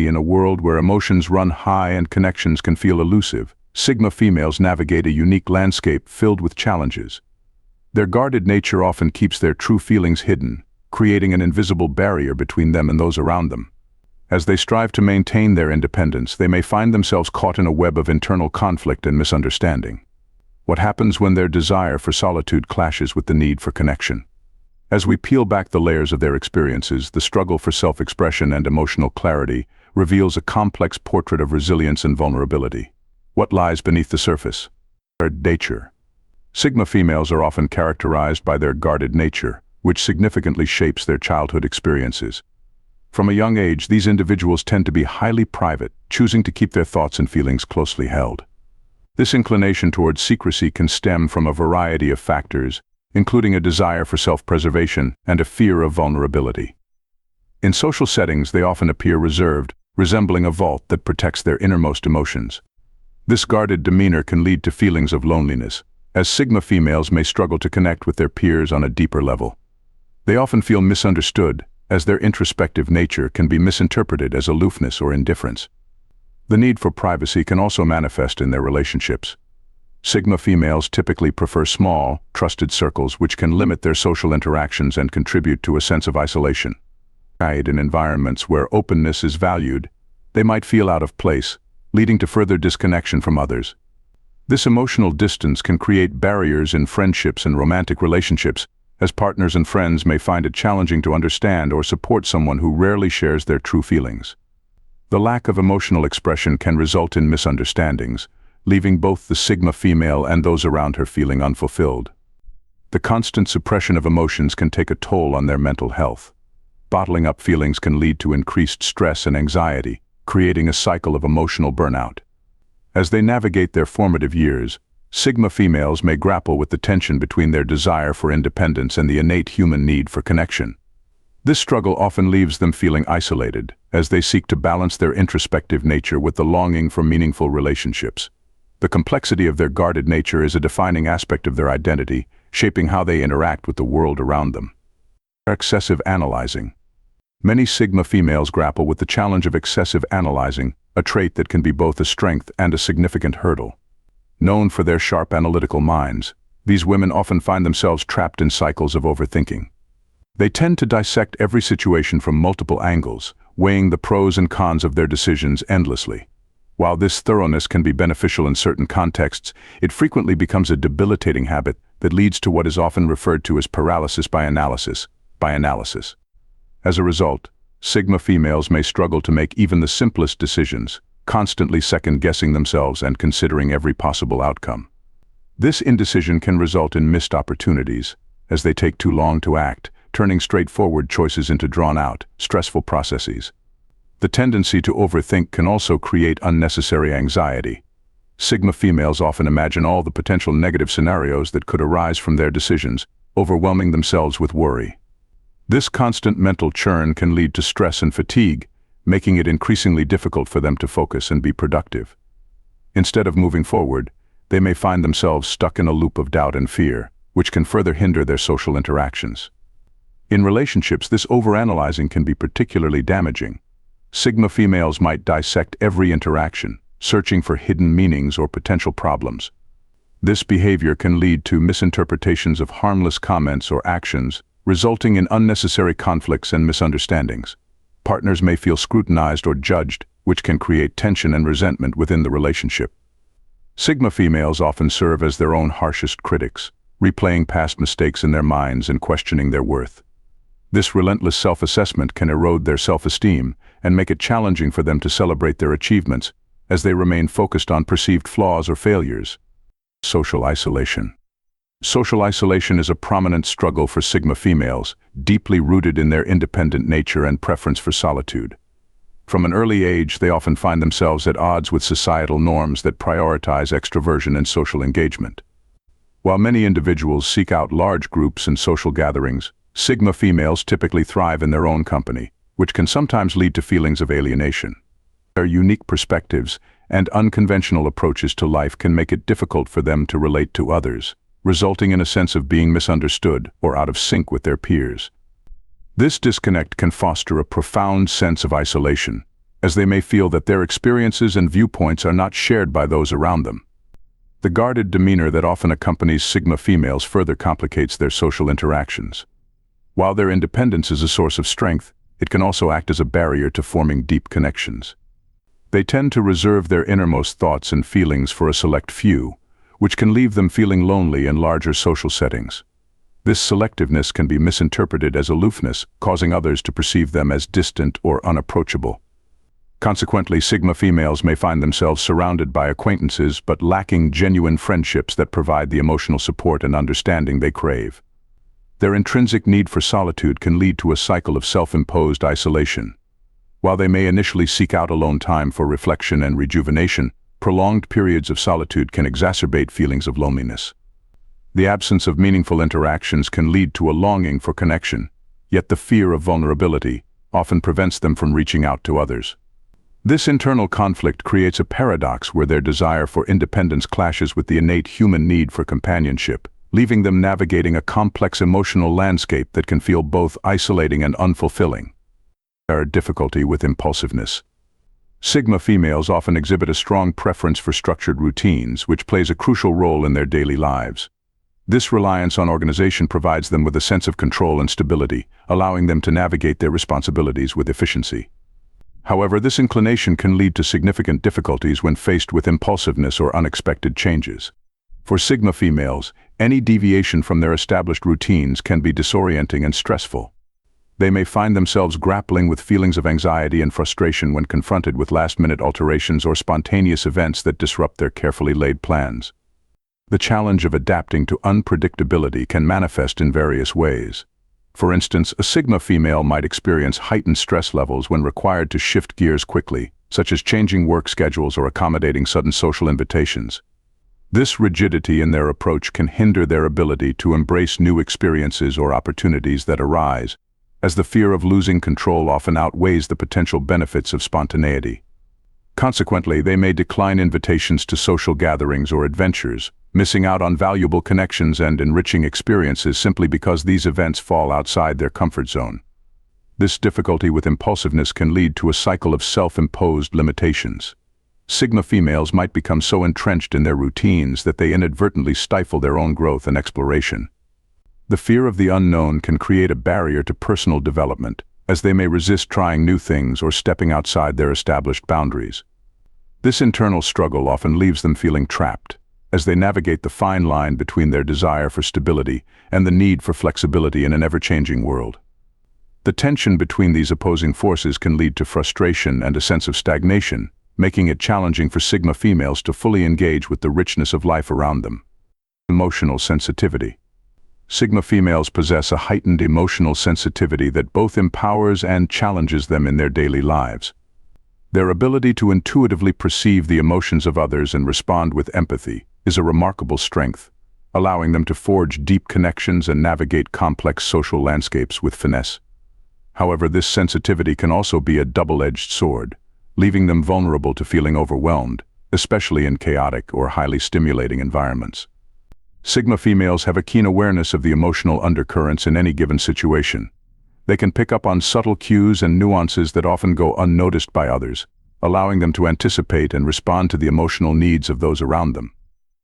In a world where emotions run high and connections can feel elusive, Sigma females navigate a unique landscape filled with challenges. Their guarded nature often keeps their true feelings hidden, creating an invisible barrier between them and those around them. As they strive to maintain their independence, they may find themselves caught in a web of internal conflict and misunderstanding. What happens when their desire for solitude clashes with the need for connection? As we peel back the layers of their experiences, the struggle for self-expression and emotional clarity reveals a complex portrait of resilience and vulnerability. What lies beneath the surface? Their nature. Sigma females are often characterized by their guarded nature, which significantly shapes their childhood experiences. From a young age, these individuals tend to be highly private, choosing to keep their thoughts and feelings closely held. This inclination towards secrecy can stem from a variety of factors, including a desire for self-preservation and a fear of vulnerability. In social settings, they often appear reserved, resembling a vault that protects their innermost emotions. This guarded demeanor can lead to feelings of loneliness, as Sigma females may struggle to connect with their peers on a deeper level. They often feel misunderstood, as their introspective nature can be misinterpreted as aloofness or indifference. The need for privacy can also manifest in their relationships. Sigma females typically prefer small, trusted circles which can limit their social interactions and contribute to a sense of isolation. In environments where openness is valued, they might feel out of place, leading to further disconnection from others. This emotional distance can create barriers in friendships and romantic relationships, as partners and friends may find it challenging to understand or support someone who rarely shares their true feelings. The lack of emotional expression can result in misunderstandings, leaving both the Sigma female and those around her feeling unfulfilled. The constant suppression of emotions can take a toll on their mental health. Bottling up feelings can lead to increased stress and anxiety, creating a cycle of emotional burnout. As they navigate their formative years, Sigma females may grapple with the tension between their desire for independence and the innate human need for connection. This struggle often leaves them feeling isolated, as they seek to balance their introspective nature with the longing for meaningful relationships. The complexity of their guarded nature is a defining aspect of their identity, shaping how they interact with the world around them. Excessive analyzing. Many Sigma females grapple with the challenge of excessive analyzing, a trait that can be both a strength and a significant hurdle. Known for their sharp analytical minds, these women often find themselves trapped in cycles of overthinking. They tend to dissect every situation from multiple angles, weighing the pros and cons of their decisions endlessly. While this thoroughness can be beneficial in certain contexts, it frequently becomes a debilitating habit that leads to what is often referred to as paralysis by analysis. As a result, Sigma females may struggle to make even the simplest decisions, constantly second-guessing themselves and considering every possible outcome. This indecision can result in missed opportunities, as they take too long to act, turning straightforward choices into drawn-out, stressful processes. The tendency to overthink can also create unnecessary anxiety. Sigma females often imagine all the potential negative scenarios that could arise from their decisions, overwhelming themselves with worry. This constant mental churn can lead to stress and fatigue, making it increasingly difficult for them to focus and be productive. Instead of moving forward, they may find themselves stuck in a loop of doubt and fear, which can further hinder their social interactions. In relationships, this overanalyzing can be particularly damaging. Sigma females might dissect every interaction, searching for hidden meanings or potential problems. This behavior can lead to misinterpretations of harmless comments or actions, resulting in unnecessary conflicts and misunderstandings. Partners may feel scrutinized or judged, which can create tension and resentment within the relationship. Sigma females often serve as their own harshest critics, replaying past mistakes in their minds and questioning their worth. This relentless self-assessment can erode their self-esteem and make it challenging for them to celebrate their achievements, as they remain focused on perceived flaws or failures. Social isolation. Social isolation is a prominent struggle for Sigma females, deeply rooted in their independent nature and preference for solitude. From an early age, they often find themselves at odds with societal norms that prioritize extroversion and social engagement. While many individuals seek out large groups and social gatherings, Sigma females typically thrive in their own company, which can sometimes lead to feelings of alienation. Their unique perspectives and unconventional approaches to life can make it difficult for them to relate to others, resulting in a sense of being misunderstood or out of sync with their peers. This disconnect can foster a profound sense of isolation, as they may feel that their experiences and viewpoints are not shared by those around them. The guarded demeanor that often accompanies Sigma females further complicates their social interactions. While their independence is a source of strength, it can also act as a barrier to forming deep connections. They tend to reserve their innermost thoughts and feelings for a select few, which can leave them feeling lonely in larger social settings. This selectiveness can be misinterpreted as aloofness, causing others to perceive them as distant or unapproachable. Consequently, Sigma females may find themselves surrounded by acquaintances but lacking genuine friendships that provide the emotional support and understanding they crave. Their intrinsic need for solitude can lead to a cycle of self-imposed isolation. While they may initially seek out alone time for reflection and rejuvenation, prolonged periods of solitude can exacerbate feelings of loneliness. The absence of meaningful interactions can lead to a longing for connection, yet the fear of vulnerability often prevents them from reaching out to others. This internal conflict creates a paradox where their desire for independence clashes with the innate human need for companionship, leaving them navigating a complex emotional landscape that can feel both isolating and unfulfilling. Difficulty with impulsiveness. Sigma females often exhibit a strong preference for structured routines, which plays a crucial role in their daily lives. This reliance on organization provides them with a sense of control and stability, allowing them to navigate their responsibilities with efficiency. However, this inclination can lead to significant difficulties when faced with impulsiveness or unexpected changes. For Sigma females, any deviation from their established routines can be disorienting and stressful. They may find themselves grappling with feelings of anxiety and frustration when confronted with last-minute alterations or spontaneous events that disrupt their carefully laid plans. The challenge of adapting to unpredictability can manifest in various ways. For instance, a Sigma female might experience heightened stress levels when required to shift gears quickly, such as changing work schedules or accommodating sudden social invitations. This rigidity in their approach can hinder their ability to embrace new experiences or opportunities that arise, as the fear of losing control often outweighs the potential benefits of spontaneity. Consequently, they may decline invitations to social gatherings or adventures, missing out on valuable connections and enriching experiences simply because these events fall outside their comfort zone. This difficulty with impulsiveness can lead to a cycle of self-imposed limitations. Sigma females might become so entrenched in their routines that they inadvertently stifle their own growth and exploration. The fear of the unknown can create a barrier to personal development, as they may resist trying new things or stepping outside their established boundaries. This internal struggle often leaves them feeling trapped, as they navigate the fine line between their desire for stability and the need for flexibility in an ever-changing world. The tension between these opposing forces can lead to frustration and a sense of stagnation, making it challenging for Sigma females to fully engage with the richness of life around them. Emotional sensitivity. Sigma females possess a heightened emotional sensitivity that both empowers and challenges them in their daily lives. Their ability to intuitively perceive the emotions of others and respond with empathy is a remarkable strength, allowing them to forge deep connections and navigate complex social landscapes with finesse. However, this sensitivity can also be a double-edged sword, leaving them vulnerable to feeling overwhelmed, especially in chaotic or highly stimulating environments. Sigma females have a keen awareness of the emotional undercurrents in any given situation. They can pick up on subtle cues and nuances that often go unnoticed by others, allowing them to anticipate and respond to the emotional needs of those around them.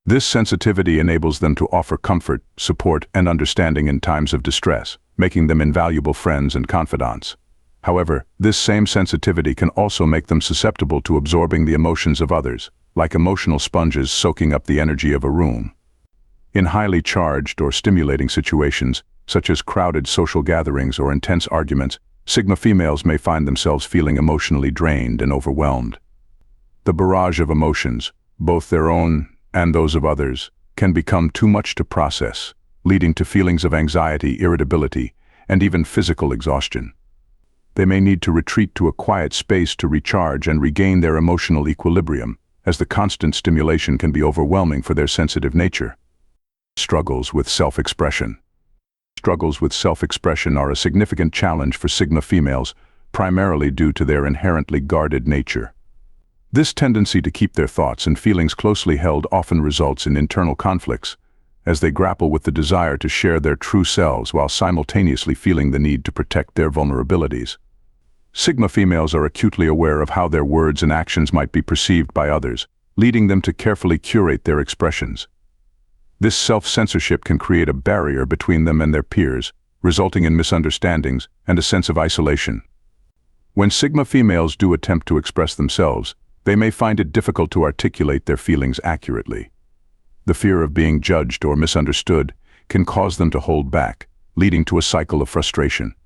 This sensitivity enables them to offer comfort, support, and understanding in times of distress, making them invaluable friends and confidants. However, this same sensitivity can also make them susceptible to absorbing the emotions of others, like emotional sponges soaking up the energy of a room. In highly charged or stimulating situations, such as crowded social gatherings or intense arguments, Sigma females may find themselves feeling emotionally drained and overwhelmed. The barrage of emotions, both their own and those of others, can become too much to process, leading to feelings of anxiety, irritability, and even physical exhaustion. They may need to retreat to a quiet space to recharge and regain their emotional equilibrium, as the constant stimulation can be overwhelming for their sensitive nature. Struggles with self-expression. Struggles with self-expression are a significant challenge for Sigma females, primarily due to their inherently guarded nature. This tendency to keep their thoughts and feelings closely held often results in internal conflicts, as they grapple with the desire to share their true selves while simultaneously feeling the need to protect their vulnerabilities. Sigma females are acutely aware of how their words and actions might be perceived by others, leading them to carefully curate their expressions. This self-censorship can create a barrier between them and their peers, resulting in misunderstandings and a sense of isolation. When Sigma females do attempt to express themselves, they may find it difficult to articulate their feelings accurately. The fear of being judged or misunderstood can cause them to hold back, leading to a cycle of frustration.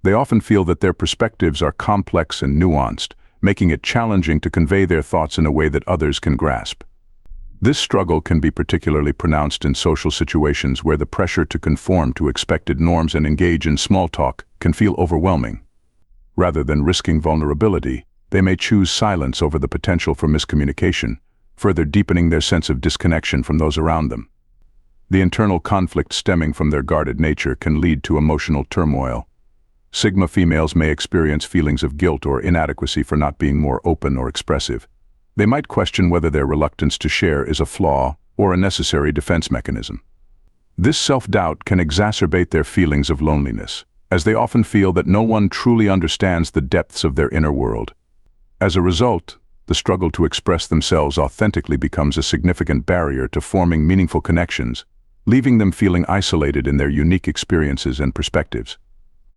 They often feel that their perspectives are complex and nuanced, making it challenging to convey their thoughts in a way that others can grasp. This struggle can be particularly pronounced in social situations where the pressure to conform to expected norms and engage in small talk can feel overwhelming. Rather than risking vulnerability, they may choose silence over the potential for miscommunication, further deepening their sense of disconnection from those around them. The internal conflict stemming from their guarded nature can lead to emotional turmoil. Sigma females may experience feelings of guilt or inadequacy for not being more open or expressive. They might question whether their reluctance to share is a flaw or a necessary defense mechanism. This self-doubt can exacerbate their feelings of loneliness, as they often feel that no one truly understands the depths of their inner world. As a result, the struggle to express themselves authentically becomes a significant barrier to forming meaningful connections, leaving them feeling isolated in their unique experiences and perspectives.